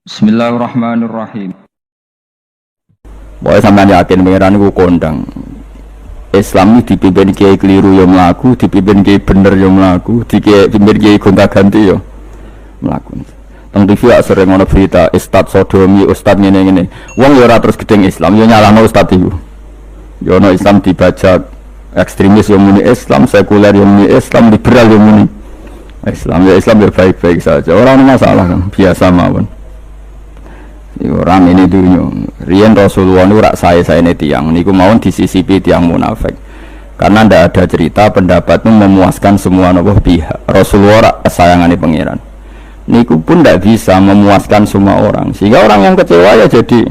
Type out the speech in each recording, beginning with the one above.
Bismillahirrahmanirrahim. Pokoknya sampean yakin pengiran iku kondang. Islam ini dipimpin kiai keliru ya mlaku, dipimpin kiai bener ya mlaku, dipimpin kiai gonta-ganti ya mlaku. Teng TV sering ono berita ustaz sodomi, ustaz ngene-ngene. Wong ya ora terus gedeng Islam, ya nyalahno ustaz iku. Ya ono Islam dibajak, ekstremis ya muni Islam, sekuler ya muni Islam, liberal ya muni Islam. Ya Islam ya baik-baik saja. Orang masalah kan, biasa mawon. Orang ini dunia Rian Rasulullah ini rak saya tiang niku mawon disisipi tiang munafik karena ndak ada cerita pendapatnya memuaskan semua pihak. Rasulullah rak sayangani pangeran niku pun ndak bisa memuaskan semua orang sehingga orang yang kecewa ya jadi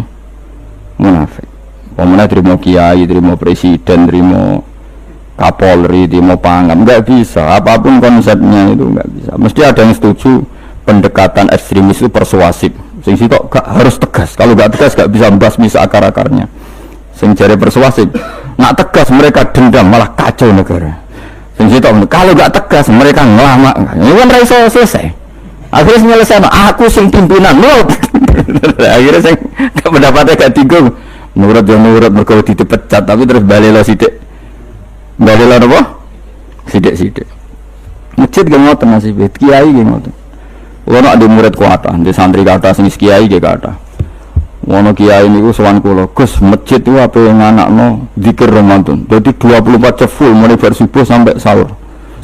munafik. Pemenang terima kiai, terima presiden, terima kapolri, terima pangam, nggak bisa apapun konsepnya itu nggak bisa. Mesti ada yang setuju pendekatan ekstremis itu persuasif. Sing sitok gak harus tegas, kalau gak tegas gak bisa membasmi seakar-akarnya. Sing jari persuasif, nak tegas mereka dendam malah kacau negara. Sing sitok kalau gak tegas mereka ngelama, ini kan raiso selesai. Akhirnya selesai, aku sing pimpinan, lo. Akhirnya sing pendapatnya gak tinggal, nurut yang nurut mereka dipecat, tapi terus balik lo sidik, balik lo apa? Sidik. Masjid gak ngotot nasibnya, kiai gak ngotot. Wono ada murid kuata, di santri kata sing kiai ge kata. Wono kiai niku sowan kula, Gus, masjid itu apa yang anakno zikir Ramadan. Jadi 24 jam full mulai bar subuh sampai sahur.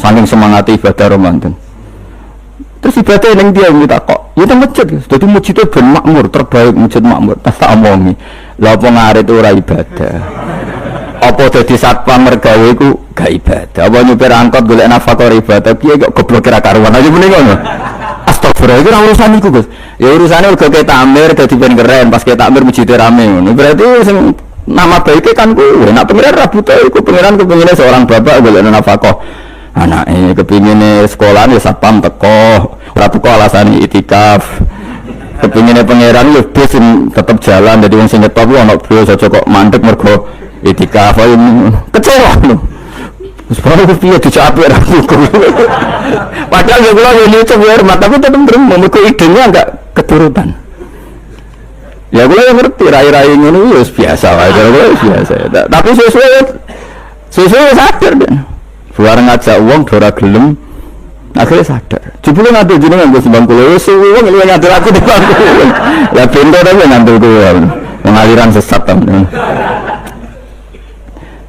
Saking semangat ibadah Ramadan. Terus ibadah ning dia minta kok. Ya teng masjid, dadi masjid itu ben makmur, terbaik masjid makmur. Tak omongi. Lah apa ngarit ora ibadah. Apa dadi satpam mergawe iku gak ibadah. Apa nyupir angkot golek nafkah ibadah, piye kok goblok kira karuan aja muni ngono. Astagfirullah, itu urusan itu Gus. Ya urusannya udah kayak takmir, jadi ben keren. Pas kayak takmir masjidnya rame. Berarti nama baiknya kan gue. Nak pengiran rabut aja, pengiran kepinginnya seorang bapak boleh nafkah. Anaknya kepinginnya sekolahan ya satpam teko. Ratu kok alasannya itikaf. Kepinginnya pengiran ya bus tetap jalan. Jadi yang singkat top anak beliau saja kok mandek mergo itikaf. Kecewa loh. Sebab dia dicapek aku. Padahal ya kalau ini coba hormat, tapi tetap memiliki idenya enggak keturutan. Ya gue yang ngerti rai-rai ini ya biasa aja, biasa. Tapi sesuai sadar deh. Buar ngajak uang dora gelem, akhirnya sadar. Jebule ngadu jenengan gue sembang kulo, uang lu ngadil aku di bangku. Ya pintu tapi ngadil gue, pengaliran sesat temen.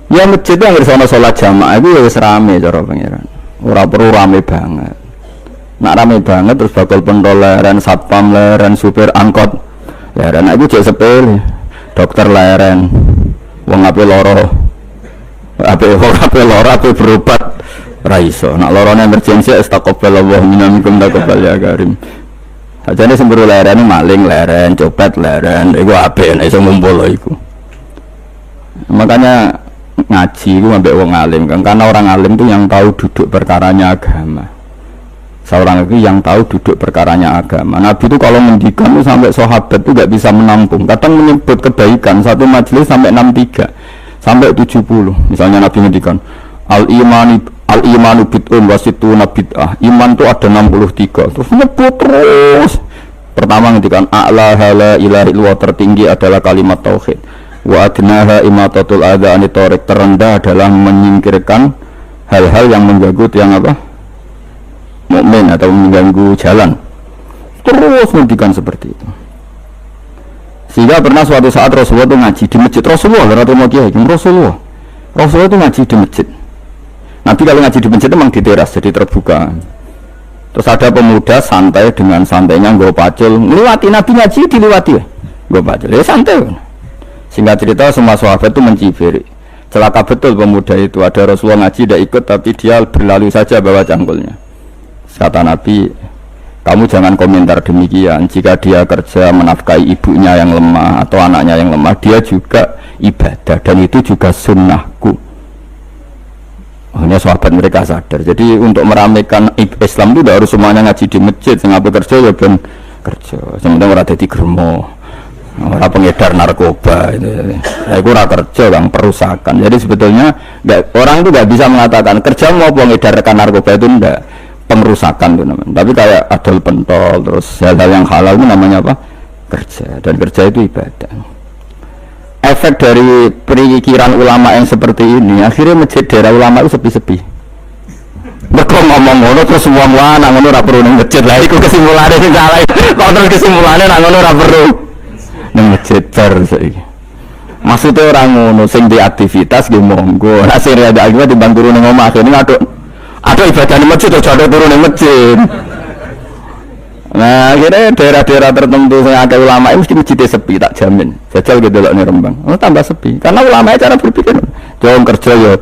Ya masjid yang bersama sholat jamaah itu ya rame cara pangeran. Ora perlu rame banget. Nak rame banget terus bakal pentol leren, satpam leren, supir angkot leren. Aku jek sepele. Dokter leren. Wong ape loro. Ape loro ape berobat ra iso. Nak lorone emergensi astagfirullah minkum taqabbal ya karim. Sajane semburu leren maling leren, copet leren. Iku ape nek iso ngumpul iku. Makanya ngaji itu ambek wong alim kan, karena orang alim itu yang tahu duduk perkaranya agama. Seorang lagi yang tahu duduk perkaranya agama. Nabi itu kalau mendikan itu sampai sahabat itu gak bisa menampung. Kadang menyebut kebaikan satu majelis sampai 63 sampai 70. Misalnya Nabi mendikan al imanu bid'un wasituna bid'ah. Iman itu ada 63. Terus nyebut terus. Pertama mendikan a'la la ilaha illallah, tertinggi adalah kalimat tauhid. Wa adnaha imatatul adha anitorik, terendah adalah menyingkirkan hal-hal yang mengganggu tiang apa? Mukmin atau mengganggu jalan. Terus mendikan seperti itu. Sehingga pernah suatu saat Rasulullah itu ngaji di masjid. Rasulullah itu ngaji di masjid. Nanti kalau ngaji di masjid memang di teras, jadi terbuka. Terus ada pemuda santai dengan santainya nggo pacul, ngliwati Nabi ngaji diliwati. Nggo pacul, ya santai. Singkat cerita semua sahabat itu mencibir. Celaka betul pemuda itu. Ada Rasulullah ngaji tidak ikut, tapi dia berlalu saja bawa cangkulnya. Kata Nabi, kamu jangan komentar demikian. Jika dia kerja menafkahi ibunya yang lemah atau anaknya yang lemah, dia juga ibadah dan itu juga sunnahku. Hanya sahabat mereka sadar. Jadi untuk meramaikan Islam itu tidak harus semuanya ngaji di masjid. Sengapa kerja ya ben kerja. Sementara orang jadi germo. Orang pengedar narkoba itu ora kerja bang, perusakan. Jadi sebetulnya orang itu nggak bisa mengatakan kerja mau pengedarkan narkoba itu enggak, pengerusakan itu namanya. Tapi kayak adol pentol terus hal-hal yang halal itu namanya apa? kerja, dan kerja itu ibadah. Efek dari pemikiran ulama yang seperti ini, akhirnya masjid daerah ulama itu sepi-sepi. Mereka ngomong ngono terus semua anak ngono ora perlu ning masjid. Lah iku kesimpulannya sing salah. Kok terus kesimpulannya nak ngono ora perlu ning masjid bar saiki. Maksudnya orang ngono sing di aktivitas nggih monggo. Nek sing ada aktivitas timbang turu ning omah kene ada ibadah ning masjid aja ada turu ning masjid. Nah, akhirnya daerah-daerah tertentu yang ada ulama itu mesti masjidnya sepi, tak jamin. Jajal gitu loh nih Rembang, tambah sepi. Karena ulama cara berpikir, jauh kerja ya,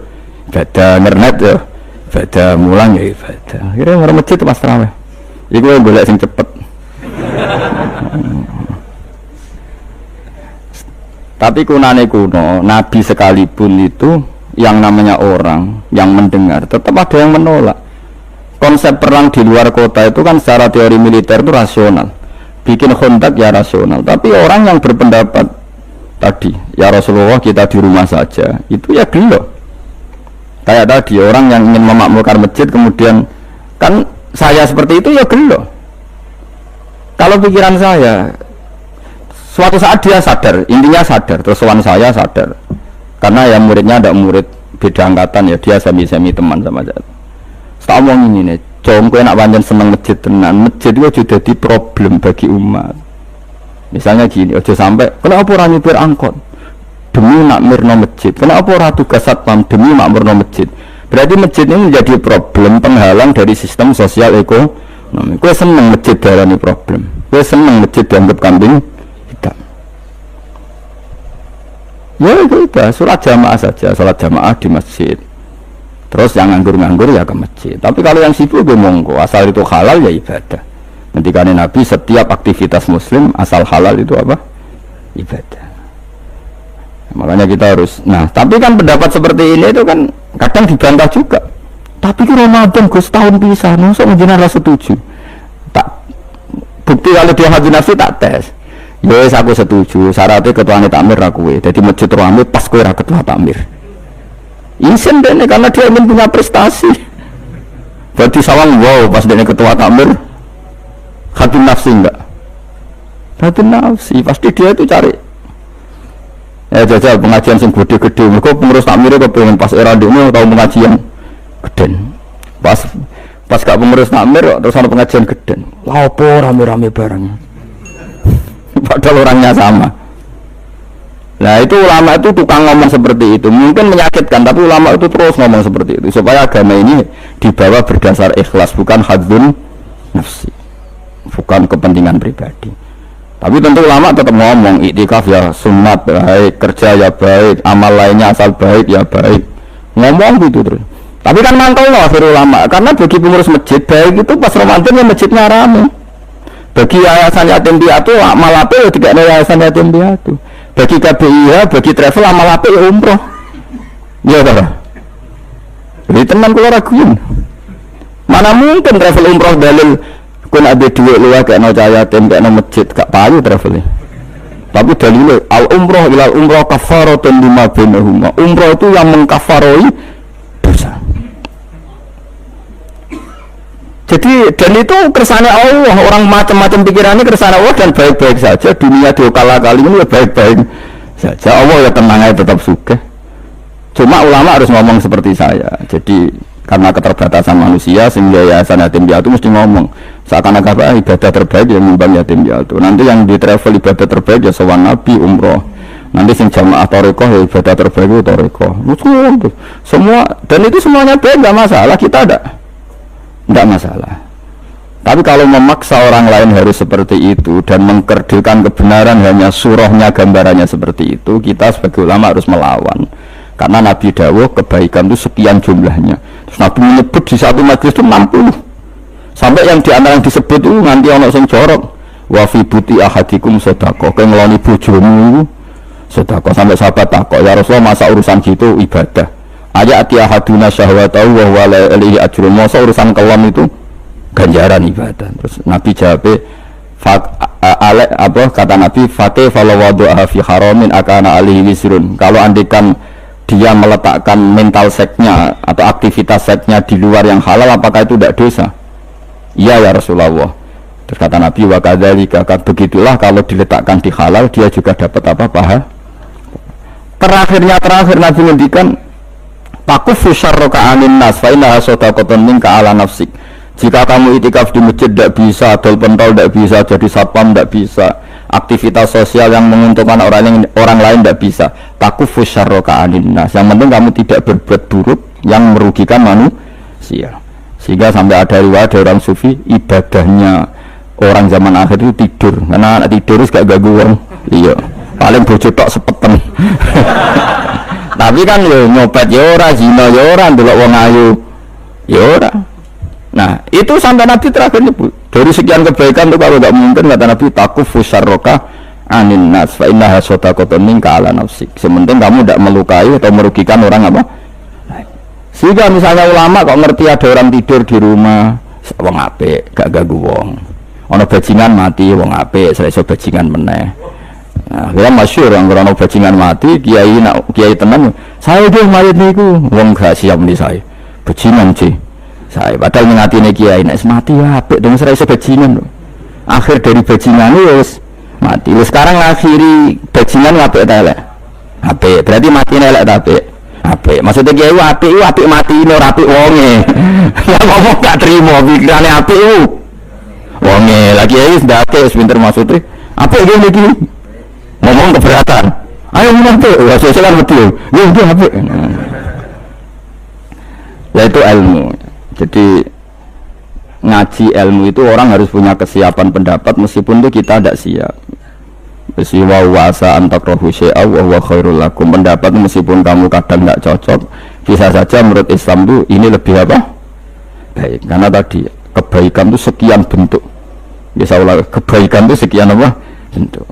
ibadah ngernet ya, ibadah mulang ya ibadah. Akhirnya orang masjid itu mas terawih. Iku yang boleh sing cepet. Tapi kunane kuno, Nabi sekalipun itu yang namanya orang yang mendengar, tetap ada yang menolak. Konsep perang di luar kota itu kan secara teori militer itu rasional, bikin kontak ya rasional. Tapi orang yang berpendapat tadi, ya Rasulullah kita di rumah saja, itu ya gelo. Kayak tadi orang yang ingin memakmurkan masjid kemudian kan saya seperti itu ya gelo. Kalau pikiran saya, suatu saat dia sadar, intinya sadar, terus sowan saya sadar, karena yang muridnya ada murid beda angkatan ya, dia semi-semi teman sama saya. Tak omong ini nih, coba kowe nak pancen seneng masjid tenan, masjid itu sudah jadi problem bagi umat. Misalnya gini, ojo sampai, kenapa orang nyupir angkot demi nak mirno masjid, kenapa orang tugas satpam demi nak mirno masjid. Berarti masjid ini menjadi problem penghalang dari sistem sosial ekonomi. Kowe seneng masjid darani problem, kowe seneng masjid dianggap kambing hitam. Ya itu sholat jamaah saja, sholat jamaah di masjid. Terus yang nganggur-nganggur ya ke masjid. Tapi kalau yang sibuk gue monggo, asal itu halal ya ibadah. Ketika Nabi setiap aktivitas muslim asal halal itu apa? Ibadah. Makanya kita harus. Nah, tapi kan pendapat seperti ini itu kan kadang dibantah juga. Tapi itu Ramadan Gus tahun pisah, masa menjenengan rasa setuju. Tak bukti kalau dia haji nafsi tak tes. Yes aku setuju. Syaratnya ketuanya takmir aku. Jadi masjid rame pas kowe ra ketua takmir. Isen deh karena dia ingin punya prestasi. Berarti sawang wow pas dia ketua takmir hati nafsi enggak? Hati nafsi pasti dia itu cari. Ya jajal pengajian sing gede-gede. Mereka pengurus takmir itu pengen pas era dulu tahu pengajian geden. Pas gak pengurus takmir terus ada pengajian geden. Lapo rame-rame bareng. Padahal orangnya sama. Nah itu ulama itu tukang ngomong seperti itu, mungkin menyakitkan, tapi ulama itu terus ngomong seperti itu supaya agama ini dibawa berdasar ikhlas, bukan hadzun nafsi, bukan kepentingan pribadi. Tapi tentu ulama tetap ngomong iktikaf ya sunat baik, kerja ya baik, amal lainnya asal baik ya baik, ngomong gitu terus. Tapi kan mantau loh akhir ulama, karena bagi pengurus masjid baik itu pas Ramadan ya masjidnya rame. Bagi yayasan yatim piatu amal apa ya tidak ada yayasan yatim piatu. Bagi KBIH, bagi travel amal apa ya umroh. Ya tak? Jadi tenan kalau raguin. Mana mungkin travel umroh dalil kun ada duit luar kayak no cahaya tim kayak no masjid gak payu travelnya. Tapi dalilnya al umroh ilal umroh kafaratun lima bainahuma. Umroh itu yang mengkafaroi dosa. Jadi dan itu kersane Allah, orang macam-macam pikirannya kersane Allah dan baik-baik saja, dunia diokala-kali ini ya baik-baik saja, Allah ya tenang aja tetap suka. Cuma ulama harus ngomong seperti saya. Jadi karena keterbatasan manusia sehingga yayasan yatim piatu mesti ngomong seakan-akan ibadah terbaik yang nyumbang yatim piatu. Nanti yang di travel ibadah terbaik ya sowan Nabi umroh. Nanti sing jamaah tarekoh ya ibadah terbaik itu tarekoh. Semua dan itu semuanya baik, nggak masalah, kita ada. Tidak masalah. Tapi kalau memaksa orang lain harus seperti itu dan mengkerdilkan kebenaran hanya surahnya gambarannya seperti itu, kita sebagai ulama harus melawan. Karena Nabi dawuh kebaikan itu sekian jumlahnya. Terus Nabi menyebut di satu majlis itu 60. Sampai yang di antara yang disebut itu nanti ono sing jorok. Wa fi buti ahadikum sedekah. Kowe ngeloni bojomu sedekah. Sampai sahabat takok, ya Rasulullah masa urusan gitu ibadah. Ayat ahaduna syahwatahu wa huwa la ilaha ajrun. Masa urusan kelam itu ganjaran ibadah. Terus Nabi jawab kata Nabi fakih falau wadu'a fi haramin akana alihi wisrun. Kalau andikan dia meletakkan mental seksnya atau aktivitas seksnya di luar yang halal, apakah itu tidak dosa? Iya ya Rasulullah. Terus kata Nabi wa kadzalika, begitulah kalau diletakkan di halal dia juga dapat apa paha. Terakhir Nabi ngendikan takufu syarraka anin nas fa innaha sadaqatun minka ala nafsik. Jika kamu itikaf di masjid tidak bisa, adol pentol tidak bisa, jadi satpam tidak bisa, aktivitas sosial yang menguntungkan orang lain tidak bisa. Takufu syarraka anin nas. Yang penting kamu tidak berbuat buruk yang merugikan manusia. Sehingga sampai ada riwayat dari orang sufi, ibadahnya orang zaman akhir itu tidur, karena anak tidur gak ganggu orang. Iya, paling bojo tok sepeten. Tapi kan yo nyopet yo ora, zina yo ora, ndelok wong ayu yo ora. Nah, itu sampai Nabi terakhir nyebut dari sekian kebaikan itu kalau gak mungkin kata Nabi takufu syarraka anin nas fa innaha sadaqatun minka ala nafsik. Sementing kamu tidak melukai atau merugikan orang apa? Sehingga misalnya ulama kok ngerti ada orang tidur di rumah, wong apik, gak ganggu wong. Ana bajingan mati, wong apik, selesai bajingan meneh. Nah, kira masyhur orang ana bajingan mati, kiai tenan, saya nggih mayit niku, wong gak siap nih saya. Bajingan sih. Saya padahal ngatine kiai nek mati apik dong selesai bajingan. Akhir dari bajingan wis mati. Wis sekarang akhiri bajingan apik ta elek? Apik, berarti mati elek ta apik? Apik. Maksudnya kiai apik mati ora apik wonge. Ya ngomong gak terima pikirane apik ku. Wonge lagi kiai ndake wis pinter maksudnya. Apik iki niki. Ngomong keberatan. Ayo nanti ya sesuai betul. Ya udah apik. Ya itu ilmu. Jadi ngaji ilmu itu orang harus punya kesiapan pendapat meskipun itu kita tidak siap. Wa wasa antakrahu syai'a wa huwa khairul lakum. Pendapat meskipun kamu kadang tidak cocok, bisa saja menurut Islam itu ini lebih apa? Baik. Karena tadi kebaikan itu sekian bentuk. Bisa ulang, kebaikan itu sekian apa? Bentuk.